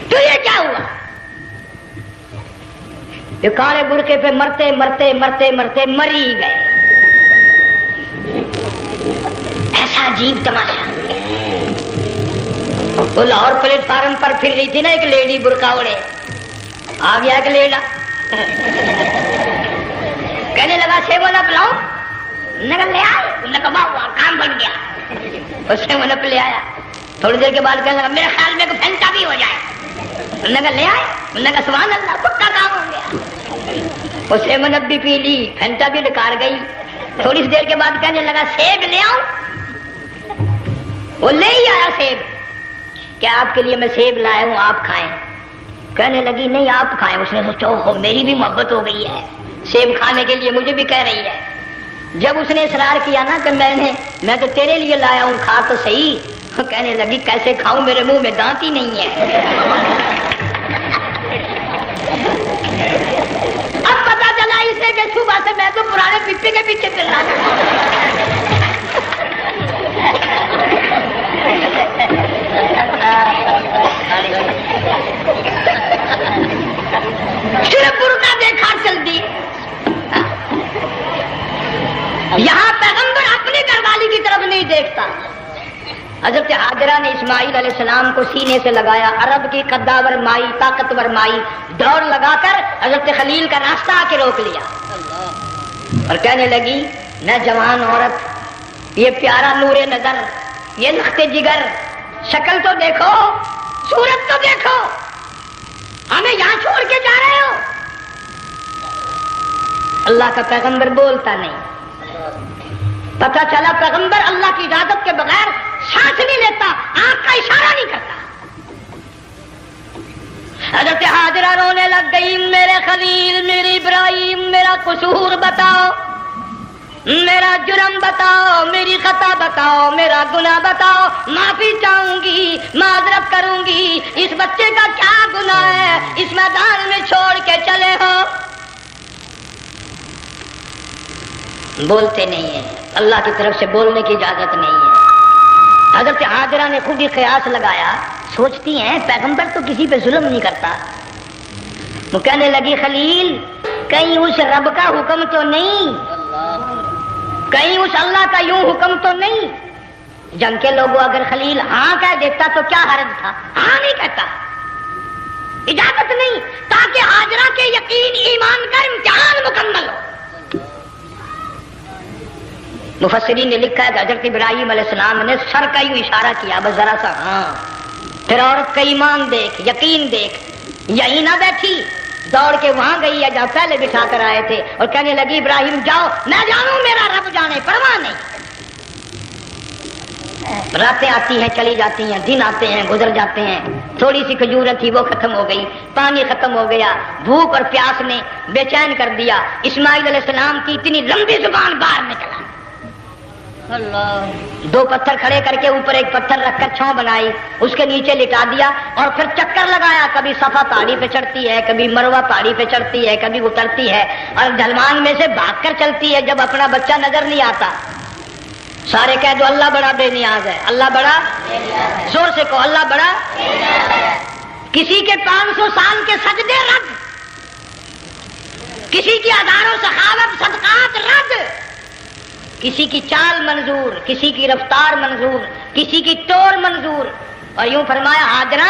Speaker 2: تو یہ کیا ہوا؟ یہ کالے برقعے پہ مرتے مرتے مرتے مرتے مری گئے. ایسا عجیب تماشا. وہ لاہور پلیٹ فارم پر پھر رہی تھی نا ایک لیڈی برقع اوڑے, آ گیا ایک لیڈا کہنے لگا سیب والا پلاؤ. نگر لے آئے, نکما ہوا کام بن گیا. اس سے وہ نپ لے آیا. تھوڑی دیر کے بعد کہنے لگا میرے خیال میں پھینٹا بھی ہو جائے. نگر لے آئے, نگر سبحان اللہ پکا کام ہو گیا. اس سے منت بھی پی لی, پھینٹا بھی نکال گئی. تھوڑی سی دیر کے بعد کہنے لگا سیب لے آؤ. وہ لے ہی آیا سیب. کیا آپ کے لیے میں سیب لایا ہوں آپ کھائیں؟ کہنے لگی نہیں آپ کھائیں. اس نے سوچا ہو میری بھی محبت ہو گئی ہے, سیب کھانے کے لیے مجھے بھی کہہ رہی ہے. جب اس نے اصرار کیا نا کہ میں تو تیرے لیے لایا ہوں کھا تو صحیح. کہنے لگی کیسے کھاؤں, میرے منہ میں دانت ہی نہیں ہے. اب پتا چلا اسے کہ صبح سے میں تو پرانے پپے کے پیچھے چل رہا تھا. صرف برقع دیکھا چل دی. یہاں پیغمبر اپنی گھر والی کی طرف نہیں دیکھتا. حضرت حاجرہ نے اسماعیل علیہ السلام کو سینے سے لگایا. عرب کی قداور مائی, طاقتور مائی, دوڑ لگا کر حضرت خلیل کا راستہ آ کے روک لیا اور کہنے لگی نہ جوان عورت, یہ پیارا نور نظر, یہ نقطے جگر, شکل تو دیکھو, صورت تو دیکھو, ہمیں یہاں چھوڑ کے جا رہے ہو. اللہ کا پیغمبر بولتا نہیں. پتہ چلا پیغمبر اللہ کی اجازت کے بغیر سانس نہیں لیتا, آنکھ کا اشارہ نہیں کرتا. حضرت حاجرہ رونے لگ گئی, میرے خلیل, میرے ابراہیم, میرا قصور بتاؤ, میرا جرم بتاؤ, میری خطا بتاؤ, میرا گناہ بتاؤ. معافی چاہوں گی, معذرت کروں گی. اس بچے کا کیا گناہ ہے اس میدان میں چھوڑ کے چلے ہو؟ بولتے نہیں ہیں. اللہ کی طرف سے بولنے کی اجازت نہیں ہے. حضرت حاجرہ نے خود ہی قیاس لگایا, سوچتی ہیں پیغمبر تو کسی پہ ظلم نہیں کرتا. وہ کہنے لگی خلیل کہیں اس رب کا حکم تو نہیں, کہیں اس اللہ کا یوں حکم تو نہیں. جنگ کے لوگوں اگر خلیل ہاں کہہ دیتا تو کیا حرج تھا, ہاں نہیں کہتا, اجازت نہیں, تاکہ حاجرہ کے یقین ایمان کا امتحان مکمل ہو. مفسرین نے لکھا ہے کہ حضرت ابراہیم علیہ السلام نے سر کا یوں اشارہ کیا, بس ذرا سا ہاں. پھر عورت کا ایمان دیکھ, یقین دیکھ, یہی نہ بیٹھی, دوڑ کے وہاں گئی ہے جہاں پہلے بٹھا کر آئے تھے اور کہنے لگی ابراہیم جاؤ, میں جانوں میرا رب جانے, پرواہ نہیں. راتیں آتی ہیں چلی جاتی ہیں, دن آتے ہیں گزر جاتے ہیں. تھوڑی سی کھجور تھی وہ ختم ہو گئی, پانی ختم ہو گیا, بھوک اور پیاس نے بے چین کر دیا. اسماعیل علیہ السلام کی اتنی لمبی زبان باہر نکلا. اللہ, دو پتھر کھڑے کر کے اوپر ایک پتھر رکھ کر چھاؤں بنائی, اس کے نیچے لٹا دیا اور پھر چکر لگایا. کبھی صفا پہاڑی پہ چڑھتی ہے, کبھی مروہ پہاڑی پہ چڑھتی ہے, کبھی اترتی ہے اور ڈھلوان میں سے بھاگ کر چلتی ہے. جب اپنا بچہ نظر نہیں آتا سارے کہہ دو اللہ بڑا بے نیاز ہے, اللہ بڑا, زور سے کہو اللہ بڑا. کسی کے 500 سال کے سجدے رد, کسی کی ہزاروں سخاوت صدقات رد, کسی کی چال منظور, کسی کی رفتار منظور, کسی کی توڑ منظور. اور یوں فرمایا حاجرہ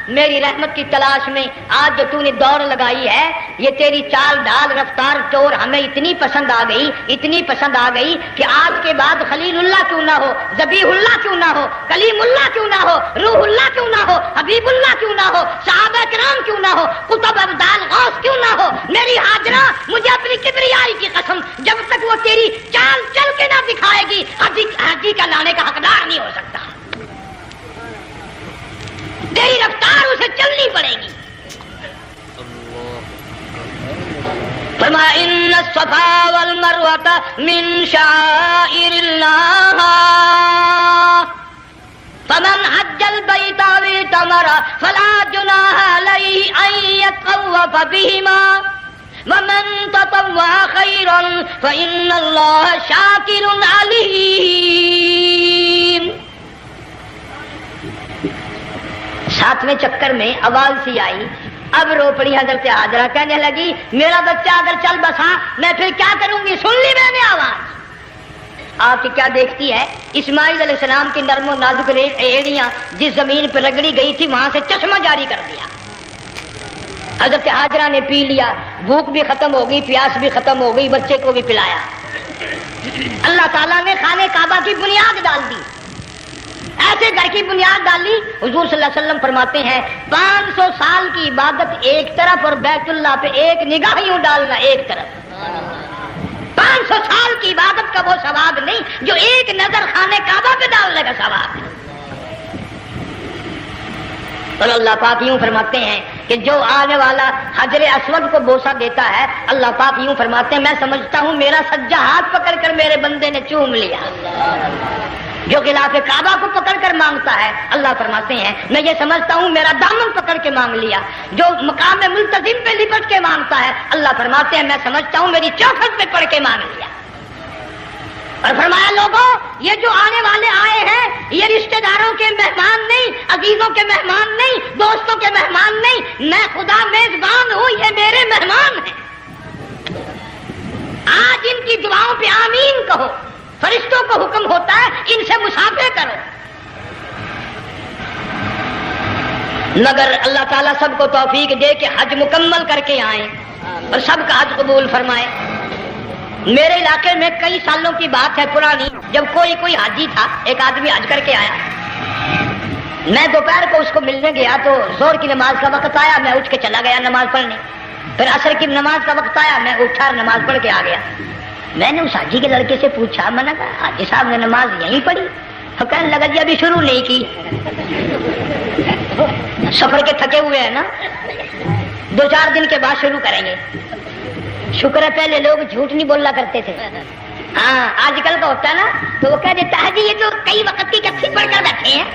Speaker 2: میری رحمت کی تلاش میں آج جو تو نے دوڑ لگائی ہے, یہ تیری چال ڈال رفتار توڑ ہمیں اتنی پسند آ گئی, اتنی پسند آ گئی کہ آج کے بعد خلیل اللہ کیوں نہ ہو, ذبیح اللہ کیوں نہ ہو, کلیم اللہ کیوں نہ ہو, روح اللہ کیوں نہ ہو, حبیب اللہ کیوں نہ ہو, صحابہ کرام کیوں نہ ہو, قطب ابدال غوث کیوں نہ ہو, میری حاجرہ مجھے اپنی کبریائی کی قسم جب تک وہ تیری چال چل کے نہ دکھائے گی حاجی کا لانے کا حقدار نہیں ہو سکتا. تیری رفتار اسے چلنی پڑے گی. فرمایا ان الصفا والمروۃ من شعائر اللہ فمن حج البیت او اعتمر فلا جناح علیہ ان یطوف بہما ومن تطوع خیرا فإن اللہ شاکر علیم. ساتویں چکر میں آواز سی آئی. اب رو پڑی حضرت حاجرہ, کہنے لگی میرا بچہ اگر چل بسا میں پھر کیا کروں گی. سن لی میں نے آواز. آپ کی کیا دیکھتی ہے, اسماعیل علیہ السلام کی نرم و نازک ایڑیاں جس زمین پہ رگڑی گئی تھی وہاں سے چشمہ جاری کر دیا. حضرت حاجرہ نے پی لیا, بھوک بھی ختم ہو گئی, پیاس بھی ختم ہو گئی, بچے کو بھی پلایا. اللہ تعالیٰ نے خانہ کعبہ کی بنیاد ڈال دی. ایسے گھر کی بنیاد ڈالی. حضور صلی اللہ علیہ وسلم فرماتے ہیں 500 سال کی عبادت ایک طرف اور بیت اللہ پہ ایک نگاہ یوں ڈالنا ایک طرف. 500 سال کی عبادت کا وہ ثواب نہیں جو ایک نظر خانہ کعبہ پہ ڈالنے کا ثواب ہے. اور اللہ پاک یوں فرماتے ہیں کہ جو آنے والا حجر اسود کو بوسہ دیتا ہے, اللہ پاک یوں فرماتے ہیں میں سمجھتا ہوں میرا سجا ہاتھ پکڑ کر میرے بندے نے چوم لیا. جو غلاف کعبہ کو پکڑ کر مانگتا ہے, اللہ فرماتے ہیں میں یہ سمجھتا ہوں میرا دامن پکڑ کے مانگ لیا. جو مقام ملتزم پہ لپٹ کے مانگتا ہے, اللہ فرماتے ہیں میں سمجھتا ہوں میری چوکھٹ پہ پڑھ کے مانگ لیا. اور فرمایا لوگوں یہ جو آنے والے آئے ہیں یہ رشتہ داروں کے مہمان نہیں, عزیزوں کے مہمان نہیں, دوستوں کے مہمان نہیں, میں خدا میزبان ہوں, یہ میرے مہمان ہیں. آج ان کی دعاؤں پہ آمین کہو. فرشتوں کو حکم ہوتا ہے ان سے مصافحہ کرو. مگر اللہ تعالیٰ سب کو توفیق دے کہ حج مکمل کر کے آئیں اور سب کا حج قبول فرمائے. میرے علاقے میں کئی سالوں کی بات ہے پرانی, جب کوئی حاجی تھا, ایک آدمی حج کر کے آیا. میں دوپہر کو اس کو ملنے گیا تو زور کی نماز کا وقت آیا, میں اٹھ کے چلا گیا نماز پڑھنے. پھر عصر کی نماز کا وقت آیا, میں اٹھا اور نماز پڑھ کے آ گیا. میں نے اس حاجی کے لڑکے سے پوچھا, میں نے کہا حاجی صاحب نے نماز یہیں پڑھی؟ تو کہنے لگا جی ابھی شروع نہیں کی, سفر کے تھکے ہوئے ہیں نا, 2-4 دن کے بعد شروع کریں گے. شکر ہے پہلے لوگ جھوٹ نہیں بولنا کرتے تھے. ہاں آج کل کا ہوتا ہے نا تو وہ کہہ دیتا ہے جی یہ تو کئی وقت کی کچھی پڑھ کر بیٹھے ہیں.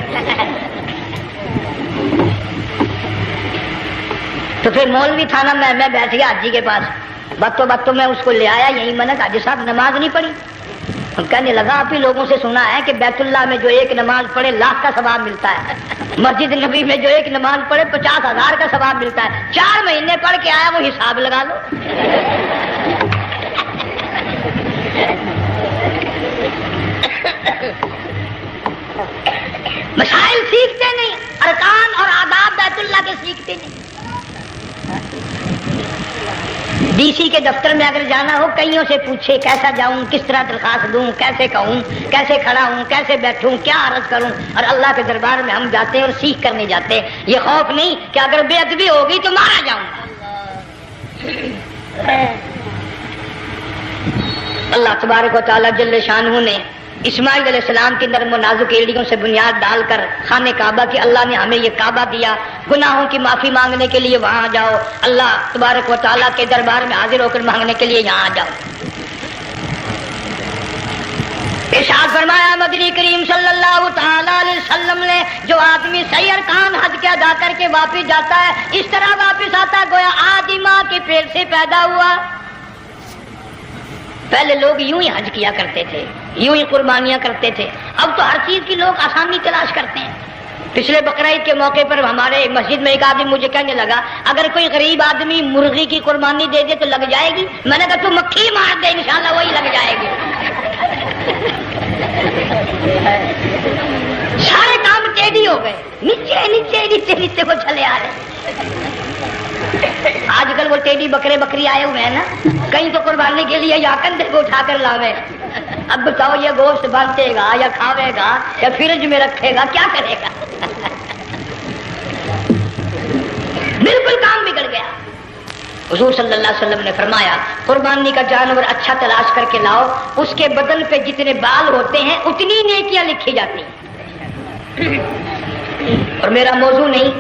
Speaker 2: تو پھر مولوی تھا نا, میں بیٹھ گیا حاجی کے پاس. باتوں میں اس کو لے آیا, یہی میں نے کہا حاجی صاحب نماز نہیں پڑھی. کہنے لگا آپ ہی لوگوں سے سنا ہے کہ بیت اللہ میں جو ایک نماز پڑھے 1,00,000 کا ثواب ملتا ہے, مسجد نبی میں جو ایک نماز پڑھے 50,000 کا ثواب ملتا ہے. 4 مہینے پڑھ کے آیا, وہ حساب لگا لو. مسائل سیکھتے نہیں, ارکان اور آداب بیت اللہ کے سیکھتے نہیں. ڈی سی کے دفتر میں اگر جانا ہو کئیوں سے پوچھے کیسا جاؤں, کس طرح درخواست دوں, کیسے کہوں, کیسے کھڑا ہوں, کیسے بیٹھوں, کیا عرض کروں. اور اللہ کے دربار میں ہم جاتے ہیں اور سیکھ کر نہیں جاتے. یہ خوف نہیں کہ اگر بے ادبی ہوگی تو مارا جاؤں گا. اللہ تبارک و تعالیٰ جل شانہ نے اسماعیل علیہ السلام کی نرم و نازک ایڑیوں سے بنیاد ڈال کر خانہ کعبہ کی, اللہ نے ہمیں یہ کعبہ دیا. گناہوں کی معافی مانگنے کے لیے وہاں جاؤ, اللہ تبارک و تعالیٰ کے دربار میں حاضر ہو کر مانگنے کے لیے یہاں جاؤ. ارشاد فرمایا مدنی کریم صلی اللہ تعالی علیہ وسلم نے جو آدمی صحیح ارکان حج کے ادا کر کے واپس جاتا ہے اس طرح واپس آتا ہے گویا آدھی ماں کے پیٹ سے پیدا ہوا. پہلے لوگ یوں ہی حج کیا کرتے تھے, یوں ہی قربانیاں کرتے تھے. اب تو ہر چیز کی لوگ آسانی تلاش کرتے ہیں. پچھلے بقرعید کے موقع پر ہمارے مسجد میں ایک آدمی مجھے کہنے لگا اگر کوئی غریب آدمی مرغی کی قربانی دے دے تو لگ جائے گی. میں نے کہا تو مکھی مار دے انشاءاللہ وہی لگ جائے گی. سارے کام ٹیڑھی ہو گئے, نیچے نیچے نیچے نیچے کو چلے آ رہے. آج کل وہ ٹیڑھی بکرے بکری آئے ہوئے ہیں نا, کہیں تو قربانی کے لیے یا کندھے کو اٹھا کر لاوے. اب بتاؤ یہ گوشت بنتے گا یا کھاوے گا یا فریج میں رکھے گا, کیا کرے گا؟ بالکل کام بگڑ گیا. حضور صلی اللہ علیہ وسلم نے فرمایا قربانی کا جانور اچھا تلاش کر کے لاؤ، اس کے بدن پہ جتنے بال ہوتے ہیں اتنی نیکیاں لکھی جاتی ہیں۔ اور میرا موضوع نہیں،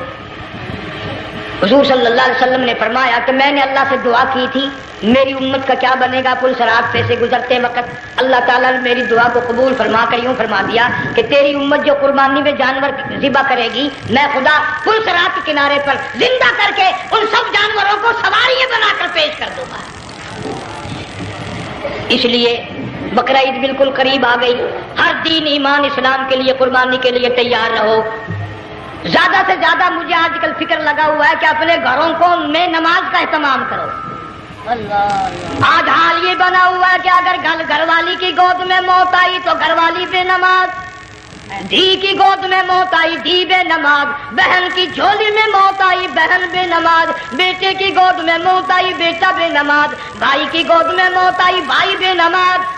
Speaker 2: حضور صلی اللہ علیہ وسلم نے فرمایا کہ میں نے اللہ سے دعا کی تھی میری امت کا کیا بنے گا، پل صراط پہ سے گزرتے وقت اللہ تعالیٰ نے میری دعا کو قبول فرما کر یوں فرما دیا کہ تیری امت جو قربانی میں جانور ذبح کرے گی، میں خدا پل صراط کے کنارے پر زندہ کر کے ان سب جانوروں کو سواریاں بنا کر پیش کر دوں گا۔ اس لیے بقرہ عید بالکل قریب آ گئی، ہر دین ایمان اسلام کے لیے قربانی کے لیے تیار رہو۔ زیادہ سے زیادہ مجھے آج کل فکر لگا ہوا ہے کہ اپنے گھروں کو میں نماز کا اہتمام کرو۔ آج حال یہ بنا ہوا ہے کہ اگر گھر والی کی گود میں موت آئی تو گھر والی بے نماز، دھی کی گود میں موت آئی دھی بے نماز، بہن کی جھولی میں موت آئی بہن بے نماز، بیٹے کی گود میں موت آئی بیٹا بے نماز، بھائی کی گود میں موت آئی بھائی بے نماز،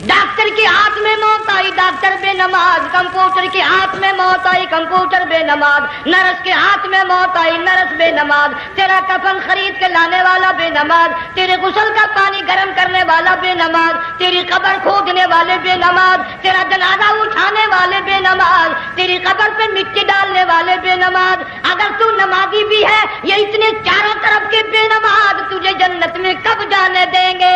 Speaker 2: ڈاکٹر کے ہاتھ میں موت آئی ڈاکٹر بے نماز، کمپیوٹر کے ہاتھ میں موت آئی کمپیوٹر بے نماز، نرس کے ہاتھ میں موت آئی نرس بے نماز، تیرا کفن خرید کے لانے والا بے نماز، تیرے غسل کا پانی گرم کرنے والا بے نماز، تیری قبر کھودنے والے بے نماز، تیرا جنازہ اٹھانے والے بے نماز، تیری قبر پہ مٹی ڈالنے والے بے نماز۔ اگر تو نمازی بھی ہے یہ اتنے چاروں طرف کے بے نماز تجھے جنت میں کب جانے دیں گے؟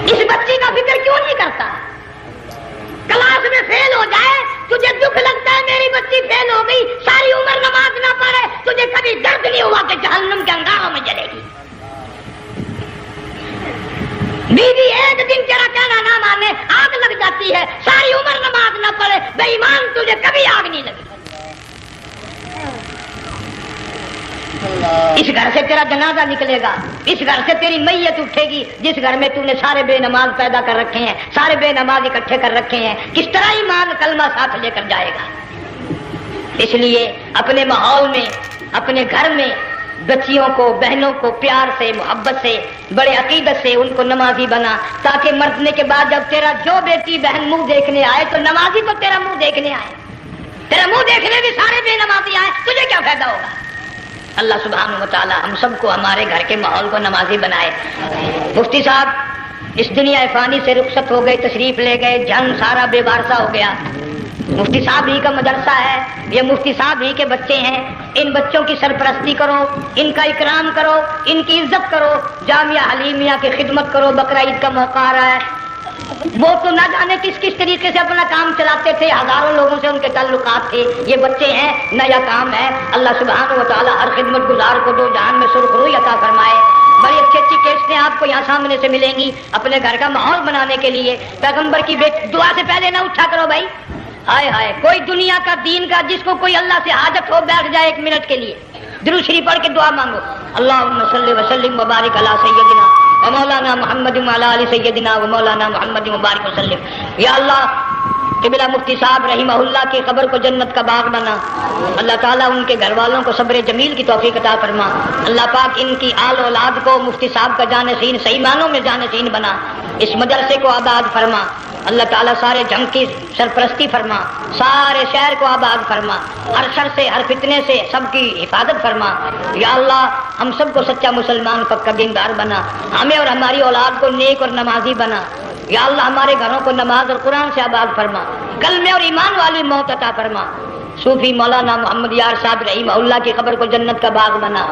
Speaker 2: اس بچی کا فکر کیوں نہیں کرتا؟ کلاس میں فیل ہو جائے تجھے دکھ لگتا ہے میری بچی فیل ہو گئی، ساری عمر نماز نہ پڑھے تجھے کبھی درد نہیں ہوا کہ جہنم کے انگاروں میں جلے گی؟ بیوی ایک دن تیرا کہنا نہ مانے آگ لگ جاتی ہے، ساری عمر نماز نہ پڑھے بے ایمان تجھے کبھی آگ نہیں لگی۔ اس گھر سے تیرا جنازہ نکلے گا، اس گھر سے تیری میت اٹھے گی جس گھر میں تو نے سارے بے نماز پیدا کر رکھے ہیں، سارے بے نماز اکٹھے کر رکھے ہیں، کس طرح ایمان کلمہ ساتھ لے کر جائے گا؟ اس لیے اپنے ماحول میں اپنے گھر میں بچیوں کو بہنوں کو پیار سے محبت سے بڑے عقیدت سے ان کو نمازی بنا، تاکہ مرنے کے بعد جب تیرا جو بیٹی بہن منہ دیکھنے آئے تو نمازی تو تیرا منہ دیکھنے آئے، تیرا منہ دیکھنے بھی سارے بے نمازی آئے، تجھے کیا فائدہ ہوگا؟ اللہ سبحانہ و تعالی ہم سب کو ہمارے گھر کے ماحول کو نمازی بنائے۔ مفتی صاحب اس دنیا فانی سے رخصت ہو گئے، تشریف لے گئے، جنگ سارا بے وارثہ ہو گیا۔ مفتی صاحب ہی کا مدرسہ ہے، یہ مفتی صاحب ہی کے بچے ہیں، ان بچوں کی سرپرستی کرو، ان کا اکرام کرو، ان کی عزت کرو، جامعہ حلیمیہ کی خدمت کرو۔ بقرہ عید کا موقع آ رہا ہے، وہ تو نہ جانے کس کس طریقے سے اپنا کام چلاتے تھے، ہزاروں لوگوں سے ان کے تعلقات تھے، یہ بچے ہیں نیا کام ہے۔ اللہ سبحانہ و تعالی ہر خدمت گزار کو دو جہان میں سرخ روی عطا فرمائے۔ بڑی اچھی اچھی کیسٹیں آپ کو یہاں سامنے سے ملیں گی اپنے گھر کا ماحول بنانے کے لیے۔ پیغمبر کی دعا سے پہلے نہ اٹھا کرو بھائی، ہائے ہائے کوئی دنیا کا دین کا جس کو کوئی اللہ سے حاجت ہو بیٹھ جائے ایک منٹ کے لیے درود شریف پڑھ کے دعا مانگو۔ اللہم صلی وسلم وبارک علی سیدنا و مولانا محمد وعلی آل سیدنا و مولانا محمد مبارک وسلم۔ یا اللہ قبلہ مفتی صاحب رحمہ اللہ کی قبر کو جنت کا باغ بنا، اللہ تعالیٰ ان کے گھر والوں کو صبر جمیل کی توفیق عطا فرما، اللہ پاک ان کی آل اولاد کو مفتی صاحب کا جانشین صحیح معنوں میں جانشین بنا، اس مدرسے کو آباد فرما، اللہ تعالیٰ سارے جنگ کی سرپرستی فرما، سارے شہر کو آباد فرما، ہر شر سے ہر فتنے سے سب کی حفاظت فرما۔ یا اللہ ہم سب کو سچا مسلمان پکا دیندار بنا، ہمیں اور ہماری اولاد کو نیک اور نمازی بنا۔ یا اللہ ہمارے گھروں کو نماز اور قرآن سے آباد فرما، کلمے اور ایمان والی موت عطا فرما۔ صوفی مولانا محمد یار صاحب رحمہ اللہ کی قبر کو جنت کا باغ بنا۔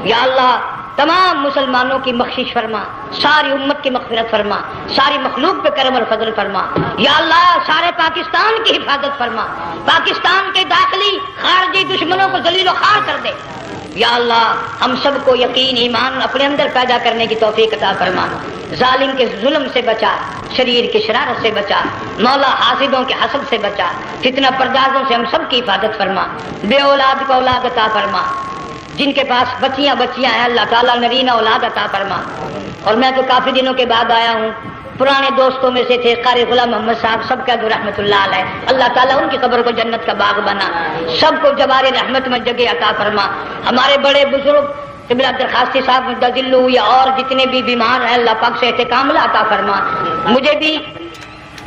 Speaker 2: یا اللہ تمام مسلمانوں کی بخشش فرما، ساری امت کی مغفرت فرما، ساری مخلوق پہ کرم اور فضل فرما۔ یا اللہ سارے پاکستان کی حفاظت فرما، پاکستان کے داخلی خارجی دشمنوں کو ذلیل و خوار کر دے۔ یا اللہ ہم سب کو یقین ایمان اپنے اندر پیدا کرنے کی توفیق عطا فرما، ظالم کے ظلم سے بچا، شریر کی شرارت سے بچا، مولا حاسدوں کے حسد سے بچا، فتنہ پردازوں سے ہم سب کی حفاظت فرما، بے اولاد کو اولاد عطا فرما، جن کے پاس بچیاں ہیں اللہ تعالیٰ نرینہ اولاد عطا فرما۔ اور میں تو کافی دنوں کے بعد آیا ہوں، پرانے دوستوں میں سے تھے قاری غلام محمد صاحب سب کا رحمت اللہ علیہ، اللہ تعالیٰ ان کی قبر کو جنت کا باغ بنا، سب کو جوار رحمت میں جگہ عطا فرما۔ ہمارے بڑے بزرگ قبلہ درخواستی صاحب مدذل یا اور جتنے بھی بیمار ہیں اللہ پاک سے احتکام عطا فرما۔ مجھے بھی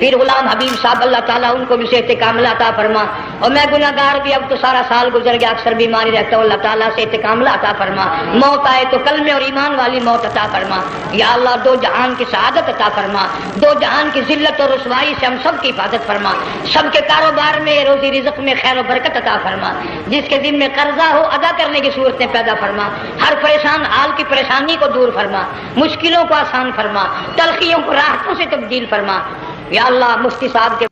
Speaker 2: پیر غلام حبیب صاحب اللہ تعالیٰ ان کو بھی صحت کاملہ عطا فرما، اور میں گناہگار بھی اب تو سارا سال گزر گیا، اکثر بیماری رہتا ہوں، اللہ تعالیٰ صحت کاملہ عطا فرما، موت آئے تو کلمے اور ایمان والی موت عطا فرما، یا اللہ دو جہان کی سعادت عطا فرما، دو جہان کی ذلت اور رسوائی سے ہم سب کی حفاظت فرما، سب کے کاروبار میں روزی رزق میں خیر و برکت عطا فرما، جس کے ذمہ قرضہ ہو ادا کرنے کی صورتیں پیدا فرما، ہر پریشان حال کی پریشانی کو دور فرما، مشکلوں کو آسان فرما، تلخیوں کو راحتوں سے تبدیل فرما، یا اللہ مفتی صاحب کے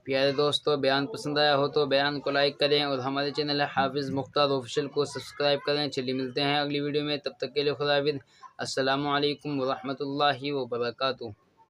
Speaker 1: پیارے دوستو بیان پسند آیا ہو تو بیان کو لائک کریں اور ہمارے چینل حافظ مختار آفیشیل کو سبسکرائب کریں۔ چلیے ملتے ہیں اگلی ویڈیو میں، تب تک کے لیے خدا حافظ، السلام علیکم ورحمۃ اللہ وبرکاتہ۔